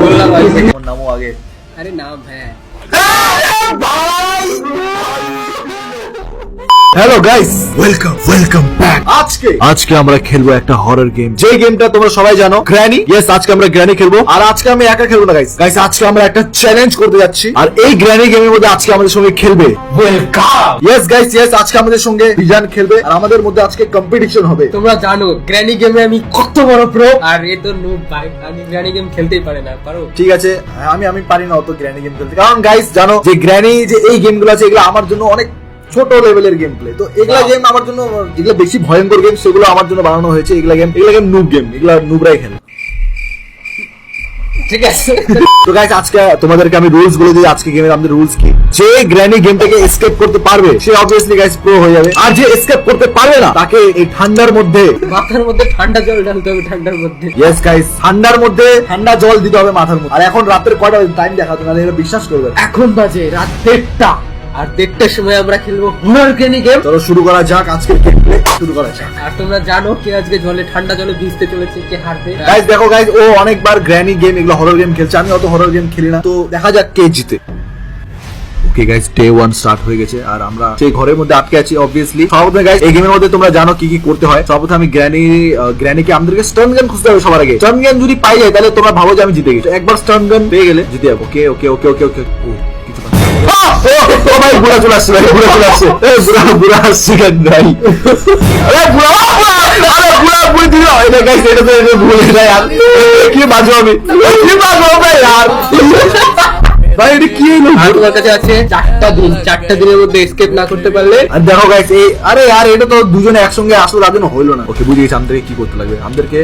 बोलना भाई नामो आगे। अरे नाम है হ্যালো গাইস ওয়েলকাম ব্যাক। আজকে আমরা খেলবো একটা হরর গেম, যে গেমটা তোমরা সবাই জানো, গ্র্যানি। ইয়েস, আজকে আমরা গ্র্যানি খেলবো। আর আজকে আমি একা খেলবো না গাইস, আজকে আমরা একটা চ্যালেঞ্জ করতে যাচ্ছি। আর এই গ্র্যানি গেমের মধ্যে আজকে আমাদের সঙ্গে খেলবে ওয়েলকাম। ইয়েস গাইস, আজকে আমাদের সঙ্গে বিজান খেলবে আর আমাদের মধ্যে আজকে কম্পিটিশন হবে। তোমরা জানো গ্র্যানি গেমে আমি কত বড় প্রো, আর এ তো নুব ভাই, আমি গ্র্যানি গেম খেলতেই পারে না। পারো? ঠিক আছে, আমি পারি না অত গ্র্যানি গেম খেলতে, কারণ গাইস জানো যে গ্র্যানি যে এই গেমগুলো আছে এগুলো আমার জন্য অনেক ছোট লেভেলের গেম প্লে। তো এগুলা গেম আমার জন্য, যেগুলো বেশি ভয়ঙ্কর গেম সেগুলো আমার জন্য বানানো হয়েছে। এগুলা গেম নুব গেম, এগুলা নুবরাই খেলে। ঠিক আছে, তো গাইস আজকে তোমাদেরকে আমি রুলস বলে দিই। আজকে গেমের আমাদের রুলস কি, যে গ্র্যানি গেমটাকে এসকেপ করতে পারবে সে অবভিয়াসলি গাইস প্রো হয়ে যাবে, আর যে এসকেপ করতে পারবে না তাকে এই ঠান্ডার মধ্যে মাথার মধ্যে ঠান্ডা জল ঢালতে হবে। ঠান্ডার মধ্যে, ইয়েস গাইস, ঠান্ডার মধ্যে ঠান্ডা জল দিতে হবে মাথার মধ্যে। আর এখন রাতের কয়টা টাইম দেখাতো না, এরা বিশ্বাস করবে। এখন বাজে রাত 1:30, আর 1:30টার সময় আমরা খেলবো হরর গ্র্যানি গেম। চলো শুরু করা যাক, আজকের গেম প্লে শুরু করা যাক। আর তোমরা জানো কে আজকে ঠান্ডা জলে ভিজতে চলেছে, কে হারবে। গাইস দেখো গাইস, ও অনেকবার গ্র্যানি গেম এগুলো হরর গেম খেলছে, আমি অত হরর গেম খেলি না। তো দেখা যাক কে জিতে। ওকে গাইস, ডে 1 স্টার্ট হয়ে গেছে আর আমরা সেই ঘরের মধ্যে আটকে আছি অবভিয়াসলি। সর্বপ্রথমে গাইস এই গেমের মধ্যে তোমরা জানো কি কি করতে হয়। সর্বপ্রথমে আমি গ্র্যানিকে আমাদেরকে স্টান গান খুঁজতে হবে সবার আগে। স্টান গান যদি পাই যায় তাহলে তোমরা ভাবো যে আমি জিতে গেছি। একবার স্টান গান পেয়ে গেলে জিতে যাবো। ওকে ওকে ওকে ওকে ওকে ও কিছু ও ভাই বুড়া চলে আসছে, ভাই বুড়া চলে আসছে। বুড়া আসছে কেন ভাই? আরে বুড়া বুড়ি দিল। এটা গাইস, এটা তো ভুলে যায় আর কি বাজো আমি, কি বাজো ভাই আর ভাই, এটা কি হলো? আর তোমার কাছে আছে 4টা দিন, 4টা দিনের মধ্যে এসকেপ না করতে পারলে। আর দেখো গাইস, এই আরে यार এটা তো দুজনে একসঙ্গে আসলে তার জন্য হইলো না। ওকে বুঝে গেছি আমাদেরকে কি করতে লাগবে। আমাদেরকে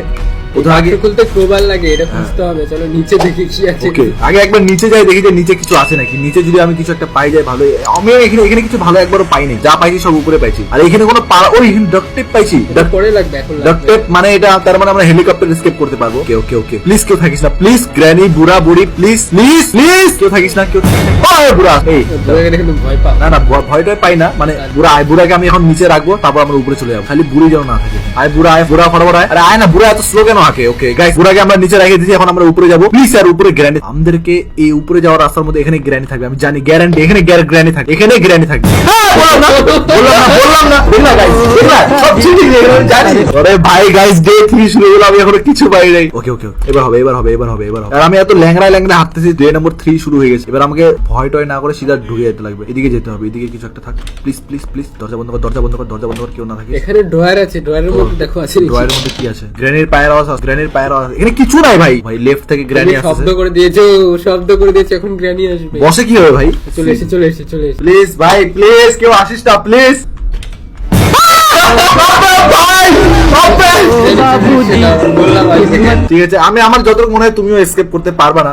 ওটা আগে খুলতে ক্রোবার লাগে, এটা খুঁজতে হবে। চলো নিচে দেখি কি আছে। ওকে আগে একবার নিচে যাই, দেখি যে নিচে কিছু আছে নাকি। নিচে যদি আমি কিছু একটা পাই যাই ভালো। আমি এখানে কিছু ভালো একবারও পাইনি, যা পাইছি সব উপরে পাইছি। আর এখানে কোনো ওই এখানে ডাক্ট টেপ পাইছি। পরে লাগবে, এখন ডাক্ট টেপ মানে এটা তার মানে আমরা হেলিকপ্টার এসকেপ করতে পারবো। ওকে ওকে ওকে প্লিজ কেউ থাকিস না, প্লিজ গ্র্যানি বুড়া বুড়ি, প্লিজ প্লিজ প্লিজ কেউ থাকিস না, কেউ ওই বুড়া। এই ভয় পাও না, ভয়টা পাই না, মানে বুড়াকে আমি এখন নিচে রাখবো, তারপর আমরা উপরে চলে যাবো। খালি বুড়ি যেন না থাকে। আয় বুড়া ফটাফট আয়। আরে আয় না, বুড়া এত স্লো কেন হাঁকে? ওকে গাইস, বুড়াকে আমরা নিচে রেখে দিয়েছি, এখন আমরা উপরে যাবো। প্লিজ আর উপরে গ্র্যানি, আমাদেরকে এই উপরে যাওয়ার রাস্তার মধ্যে এখানে গ্র্যানি থাকবে, আমি জানি, গ্যারান্টি। এখানে গ্র্যানি থাকবে, এখানে গ্র্যানি থাকবে। বললাম না গাইস, সব চিনি জানি। আরে ভাই গাইস, ডে 3 শুরু হলো, আমি এখনো কিছু পাই নাই। ওকে ওকে এবার হবে। আর আমি এত ল্যাংড়া হাঁটতেছি, ডে নাম্বার 3 শুরু হয়ে গেছে। এবার আমাকে ভয় টয় না করে সিধা ঢুকে যেতে লাগবে। এদিকে যেতে হবে, এদিকে কিছু একটা থাক। প্লিজ দরজা বন্ধ কর, কেউ না থাকে। এখানে ড্রয়ার আছে, ড্রয়ারের মধ্যে দেখো আছে। ড্রয়ারের মধ্যে কি আছে? গ্র্যানির পায়ের আওয়াজ। এখানে কিছু নাই ভাই। লেফট থেকে গ্র্যানি আসছে। শব্দ করে দিয়েছে, এখন গ্র্যানি আসবে। বসে কি হবে ভাই? চলে এসে প্লিজ ভাই, প্লিজ কেউ আসিস না প্লিজ। ঠিক আছে, আমি আমার যতটুকু মনে হয় তুমিও এসকেপ করতে পারবা না।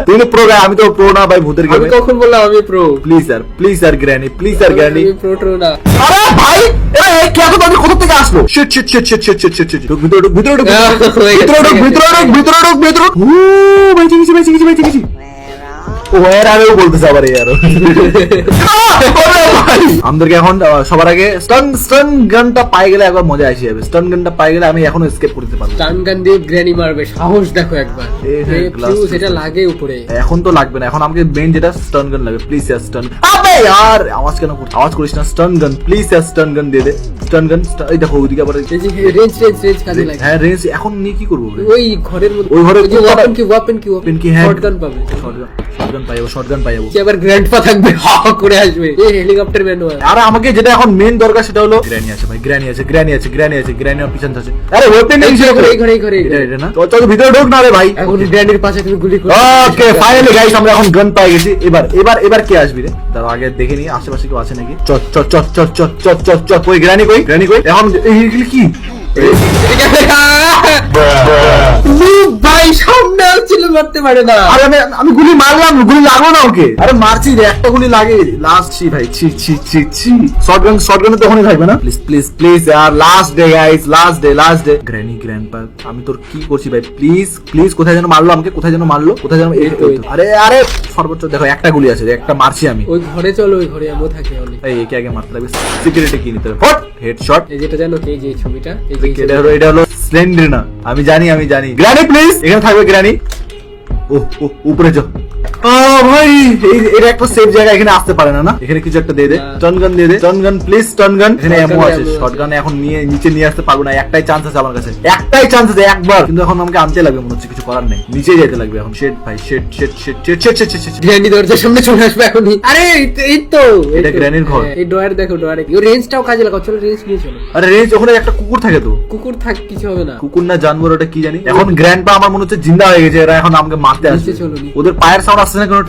তুমি তো প্রো, আমি তো প্রো না ভাই ভূতের গেমে। আমি কখন বললাম আমি প্রো? প্লিজ আর গ্র্যানি, আমি প্রো না। আরে ভাই, এই কে তো তাদের কোথা থেকে আসলো? শিট ভিতরে ঢুক। ও ভাই চিকিছি। ও এর আগেও বলতেছে আবার আমাদেরকে এখন সবার আগে স্টান গানটা পাই গেলে একবার মজা আসে যাবে। স্টান গানটা পাই গেলে আমি এখনো এসকেপ করতে পারবো। স্টান গান দিয়ে গ্র্যানি মারবে, সাহস দেখো একবার। সেটা লাগে উপরে, এখন তো লাগবে না। এখন আমাকে মেইন যেটা স্টান গান লাগে। প্লিজ ইয়ার স্টান, আবে यार আওয়াজ কেন করছিস? আওয়াজ করিস না। স্টান গান প্লিজ ইয়ার, স্টান গান দিয়ে দে। স্টান গান, এই দেখো ওইদিকে আবার রেঞ্জ কাজে লাগে। হ্যাঁ রেঞ্জ। এখন নিয়ে কি করব? ওই ঘরের মধ্যে, ওই ঘরে ওয়াপেন কি হ্যাঁ, শটগান পাবে। শটগান পাই যাবো। আবার গ্র্যান্ডপা থাকবে, হা করে আসবে। এই হেলিকপ্টার ম্যানুয়াল। আর আমাকে যেটা এখন মেইন দরকার সেটা হলো গ্র্যানি আছে ভাই, গ্র্যানি আমার পিছন আছে। আরে ওপেন নেই এই ঘরে এটা না। তো চল ভিতরে ঢোক না রে ভাই। এখন গ্র্যানির পাশে তুমি গুলি করো। ওকে ফাইনালি গাইস, আমরা এখন গান পাই গেছি। এবার কে আসবি রে? দাঁড়া আগে দেখে নি আশেপাশে কেউ আছে নাকি। চট কই গ্র্যানি কই? এখন এইগুলো কি? ভাই সামনে আসছিল, মারতে পারে না। আরে আমি গুলি মারলাম, গুলি লাগলো না ওকে। আরে মারছি রে, একটা গুলি লাগে। লাস্ট ভাই, ছি শটগান তো ওখানে থাকবে না। প্লিজ यार, last day guys, last day. Granny grandpa, আমি তোর কি করছি ভাই? প্লিজ কোথায় যেন মারলো আমাকে, কোথায় যেন সর্বোচ্চ দেখো একটা গুলি আছে, একটা মারছি আমি। ওই ঘরে চলো, ওই ঘরে এমন থাকে অনেক। এই একে আগে মারতে লাগবে, সিকিউরিটি কি নিতে হবে, ফট হেডশট। এই যেটা জানো এই যে ছবিটা, এই যে এটা হলো স্লেন্ডারিনা, আমি জানি। গ্র্যানি প্লিজ, এখানে থাকবে গ্র্যানি। উপরে যাও। ভাই এটা একটা সেফ জায়গা, এখানে আসতে পারে না। এখানে কিছু একটা দিয়ে দে, স্টান গান দিয়ে দে, স্টান গান প্লিজ, স্টান গান। এখানে এমও আছে, শটগান এখন নিয়ে নিচে নিয়ে আসতে পারবো না, একটাই চান্স আছে আমার কাছে, একটাই চান্স আছে একবার, কিন্তু এখন আমাকে আনতে লাগবে মনে হচ্ছে, কিছু করার নেই, নিচে যেতে লাগবে এখন। শেট ভাই, শেট শেট শেট শেট শেট শেট শেট শেট। গ্র্যানি দরজার সামনে চলে আসবে এখনই। আরে এই তো এটা গ্র্যানির ঘর। এই ডয়ার দেখো, ডয়ারে ওই রেঞ্জটাও কাজে লাগাও, চলো রেঞ্জ নিয়ে চলো। আরে রেঞ্জ, ওখানে একটা কুকুর থাকে তো। কুকুর থাক, কিছু হবে না। কুকুর না জানবর, ওটা কি জানি। এখন গ্র্যান্ডপা আমার মনে হচ্ছে জিন্দা হয়ে গেছে, এরা এখন আমাকে মারতে আসবে। নিচে চলো, ওদের পায়ের সাউন্ড আসছে না কোনো,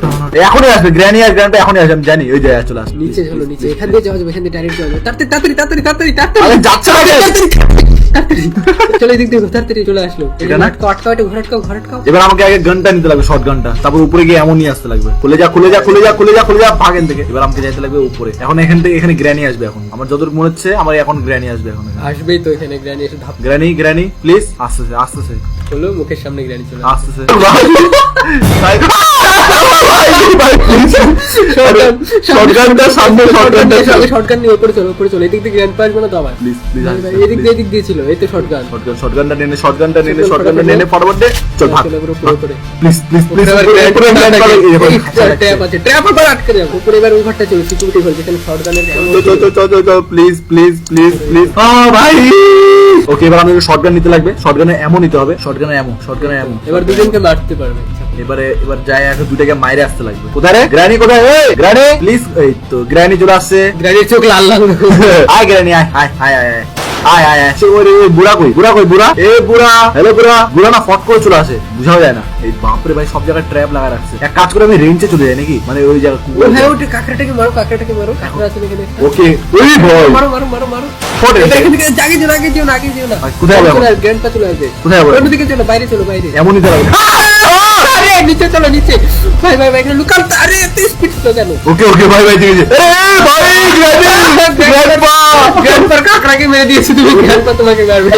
এখনই আসবে গ্র্যানি আর গ্র্যান্ডপা, এখনই আসবে, আমি জানি। ওই জায়গায় চলে আসবে। নিচে চলো, নিচে এখান দিয়ে যাওয়া যাবে, এখান দিয়ে ডাইরেক্ট যাওয়া যাবে। তাড়াতাড়ি তাড়াতাড়ি তাড়াতাড়ি তাড়াতাড়ি তাড়াতাড়ি। আরে যাচ্ছে না রে। তাড়াতাড়ি চলো, এদিক দিয়ে তাড়াতাড়ি চলে আসলো। এটা না? আটকাও, এটা ঘর আটকাও, ঘর আটকাও। এবার আমাকে আগে গানটা নিতে লাগবে, শর্ট গানটা, তারপর উপরে গিয়ে এমন নিয়ে আসতে লাগবে। খুলে যা খুলে যা খুলে যা খুলে যা খুলে যা, ভাগেন থেকে। এবার আমাকে যাইতে লাগবে উপরে। এখন এখান থেকে এখানে গ্র্যানি আসবে। এখন আমার যতটুকু মনে হচ্ছে আমার এখন গ্র্যানি আসবে। এখন আসবেই তো এখানে গ্র্যানি এসে ধাপ। গ্র্যানি, গ্র্যানি প্লিজ, আসতেছে আসতেছে চলো, মুখের সামনে গ্র্যানি চলে আসতেছে। শটগানটা সামনে, শটগান নিয়ে উপরে চলো, উপরে চলো। এদিক দিয়ে গ্র্যান্ডপা আসবে না তো আবার। প্লিজ প্লিজ এদিক দিয়ে ছিল, এই তো শটগান। শটগানটা নেনে, শটগানটা নেনে, শটগানটা নেনে ফরওয়ার্ড দে, চল ভাগ। উপরে প্লিজ প্লিজ প্লিজ, ট্র্যাপ আছে, ট্র্যাপ আবার আটকে যাবে। উপরে এবার ওই ঘরটা চলো, সিকিউরিটি ঘর, যেখানে শটগানের প্লিজ প্লিজ প্লিজ প্লিজ। ভাই ওকে, এবার আমি শটগান নিতে লাগবে, শটগানে এমন নিতে হবে, শটগানে এমন, শটগানে এমন। এবার দুজনকে মারতে পারবে। এবার যাই, আগে দুটাকে মাইরে আসতে লাগবে। কোথায় রে গ্র্যানি, কোথায়? এই গ্র্যানি প্লিজ। এই তো গ্র্যানি চলে আসছে। গ্র্যানির চোখ লাল লাল। আয় গ্র্যানি, আয় আয় আয় আয় আয় আয় আয় আয়। ওই বুড়া কই, বুড়া কই, বুড়া? এ বুড়া, হ্যালো বুড়া। বুড়া না ফট করে চলে আসে, বুঝাও যায় না। এই বাপরে ভাই, সব জায়গায় ট্র্যাপ লাগা রাখছে। এক কাজ করে আমি রেঞ্জে চলে যাই নাকি, মানে ওই জায়গা। হ্যাঁ, ওটা কাকড়াটাকে মারো, কাকড়াটাকে মারো। কাকড়া আছে এখানে। ওকে, ওই ভয় মারো মারো মারো মারো। ফট এখান থেকে জাগে যেও, আগে যেও না, আগে যেও না। কোথায় যাবো? গ্র্যান্ডপা চলে আসবে। কোথায় যাবো? অন্যদিকে চলো, বাইরে চলো, বাইরে। এমনই তো লাগবে। আরে নিচে চলো, নিচে। ভাই ভাই ভাই, এখানে লুকাও। আরে এত স্পিড তো কেন? ওকে ওকে ভাই ভাই, ঠিক আছে। এ ভাই গ্র্যান্ডপা, গ্র্যান্ডপার কাকড়াকে মেরে দিয়েছি তুমি, গ্র্যান্ডপা তোমাকে মারবে।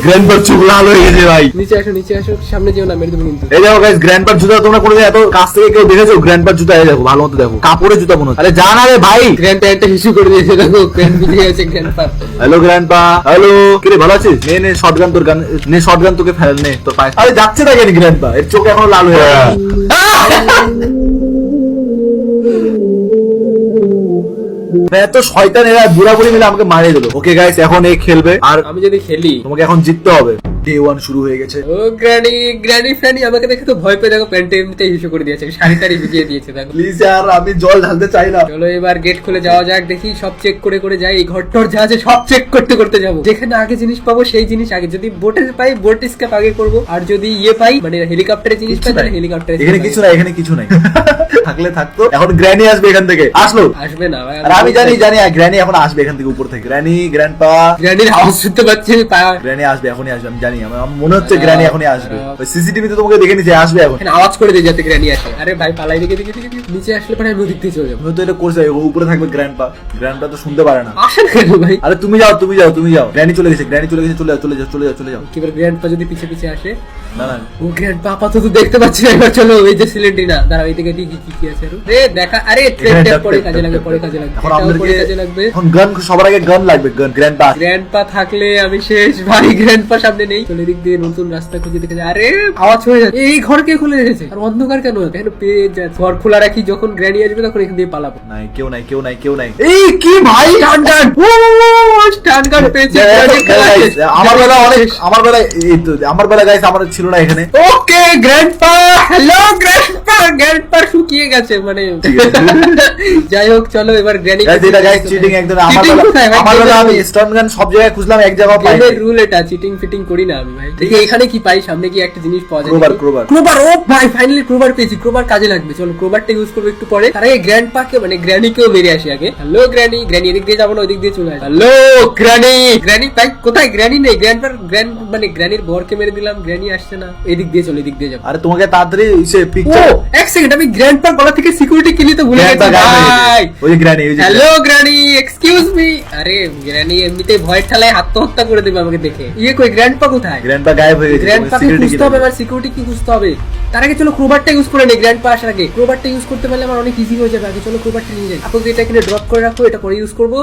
গ্র্যান্ডপার চোখ লাল হয়ে গেছে ভাই। নিচে আসো, নিচে আসো, সামনে যেও না, মেরে দেবো কিন্তু। এই দেখো গাইস, গ্র্যান্ডপার জুতা তোমরা কোনোদিন এত কাছ থেকে কেউ দেখেছো? গ্র্যান্ডপার জুতা, এই দেখো ভালো মতো দেখো, কাপড়ের জুতা মনে হচ্ছে। আরে জানা রে ভাই, গ্র্যান্ডপা একটা ইস্যু করে দিয়েছে, দেখো প্যান্ট ভিজে গেছে গ্র্যান্ডপার। Hello grandpa, hello. কি রে, ভালো আছিস? নে নে শটগান, তোর গান নে, শটগান তোকে ফেল, নে তোর পায়ে। আরে যাচ্ছে না কেন গ্র্যান্ডপা? এর চোখ এখনো লাল হয়ে আছে। এত শয়তান এরা, বুড়া বুড়ি মিলে আমাকে মারিয়ে দিল। ওকে গাইস, এখন এই খেলবে আর আমি যদি খেলি, তোমাকে এখন জিততে হবে। ডে 1 শুরু হয়ে গেছে। ও গ্র্যানি ফ্যানি আমাকে দেখে তো ভয় পেয়ে, দেখো প্যান্টে এমনিতে ইস্যু করে দিয়েছে, শাড়ি টাড়ি ভিজিয়ে দিয়েছে দেখো। প্লিজ यार, আমি জল ঢালতে চাই না। চলো এবার গেট খুলে যাওয়া যাক, দেখি সব চেক করে করে যাই। এই ঘরটর যা আছে সব চেক করতে করতে যাবো। যেখানে আগে জিনিস পাবো সেই জিনিস আগে। যদি বোটে পাই, বোট স্কেপ আগে করবো। আর যদি ইয়ে পাই, মানে হেলিকপ্টারের জিনিস পাই, তাহলে হেলিকপ্টারের। এখানে কিছু নাই, এখানে কিছু নাই। থাকলে থাকতো। এখন গ্র্যানি আসবে এখান থেকে। আসলো? আসবে না ভাই। আর আমি জানি গ্র্যানি এখন আসবে এখান থেকে, উপর থেকে। Granny, grandpa. গ্র্যানির আওয়াজ শুনতে পাচ্ছি পা। গ্র্যানি আসবে, এখনই আসবে, আমি জানি। আমার মনে হচ্ছে গ্র্যানি এখনই আসবে। ওই সিসিটিভি তে তোমাকে দেখে নিছে, আসবে এখন। এখানে আওয়াজ করে দিয়ে যাতে গ্র্যানি আসে। আরে ভাই পালাই, দিকে দিকে দিকে নিচে আসলে পরে আমি ওদিক দিয়ে চলে যাবো। তুমি তো এটা করছে, উপরে থাকবে গ্র্যান্ডপা। গ্র্যান্ডপা তো শুনতে পারে না। আসেন কেন ভাই? আরে তুমি যাও, তুমি যাও, তুমি যাও। গ্র্যানি চলে গেছে, গ্র্যানি চলে গেছে, চলে যাও, চলে যাও, চলে যাও, চলে যাও। এবার গ্র্যান্ডপা যদি পিছে পিছে আসে। না না, ও গ্র্যান্ডপা আপাতত দেখতে পাচ্ছি না। এবার চলো, এই যে সিলিন্ডার দাঁড়াও, এই দিকে কি কি আছে আরো? রে দেখা, আরে ট্রেন পরে কাজে লাগবে, পরে কাজে লাগবে। এখন আমাদেরকে কাজে লাগবে। এখন গান, সবার আগে গান লাগবে, গান। গ্র্যান্ডপা থাকলে আমি শেষ ভাই। গ্র্যান্ডপা সামনে নেই। চলে দিক দিয়ে নতুন রাস্তা খুঁজে দেখে যায়। আরে আওয়াজ হয়ে যাচ্ছে। এই ঘর কে খুলে রেখেছে? আর অন্ধকার কেন? কেন পেয়ে যাচ্ছে। ঘর খোলা রাখি, যখন গ্র্যানি আসবে তখন এখান দিয়ে পালাবো। নাই, কেউ নাই, কেউ নাই, কেউ নাই। এই কি ভাই, স্ট্যান্ডার্ড স্ট্যান্ডার্ড পেয়েছি। আমার বেলা গাইস, আমার ছিল না এখানে। ওকে গ্র্যান্ডপা, হ্যালো গ্র্যান্ডপা। গ্র্যান্ডপা শুকিয়ে গেছে মানে। যাই হোক, চলো এবার গ্র্যানি। এটা গাইস চিটিং একদম। আমার বেলা আমি স্টান গান সব জায়গায় খুঁজলাম, এক জায়গায় পাই না। রুল এটা, চিটিং ফিটিং করি না আমি ভাই। দেখি এখানে কি পাই, সামনে কি একটা জিনিস পাওয়া যায়। ক্রোবার। ও ভাই ফাইনালি ক্রোবার পেয়েছি। ক্রোবার কাজে লাগবে। চলো ক্রোবারটা ইউজ করবো একটু পরে। তার আগে গ্র্যান্ডপাকে মানে গ্র্যানিকেও মেরে আসি আগে। Hello granny. গ্র্যানি এদিক দিয়ে যাবো না, ওদিক দিয়ে চলে আসি। Hello granny. গ্র্যানি তাই কোথায়? গ্র্যানি নেই। মানে গ্র্যানির বরকে মেরে দিলাম, গ্র্যানি আসছে না। এদিক দিয়ে চলো, এদিক দিয়ে যাবো। আরে তোমাকে তাড়াতাড়ি সে পিকচার এক সেকেন্ড, আমি গ্র্যান্ডপার গলা থেকে সিকিউরিটি কিলি তো ভুলে গেছি ভাই। ওই granny, hello granny, excuse me. আরে গ্র্যানি এমনিতে ভয়ের ঠালায় আত্মহত্যা করে দেবে আমাকে দেখে। ইয়ে কই গ্র্যান্ডপা কোথায়? গ্র্যান্ডপা গায়েব হয়ে গেছে। গ্র্যান্ডপা কে খুঁজতে হবে, আমার সিকিউরিটি কি খুঁজতে হবে। তার আগে চলো ক্রোবারটা ইউজ করে নেই, গ্র্যান্ডপা আসার আগে। ক্রোবারটা ইউজ করতে পারলে আমার অনেক ইজি হয়ে যাবে। আগে চলো ক্রোবারটা নিয়ে যাই। আপাতত এটা এখানে ড্রপ করে রাখো, এটা পরে ইউজ করবো।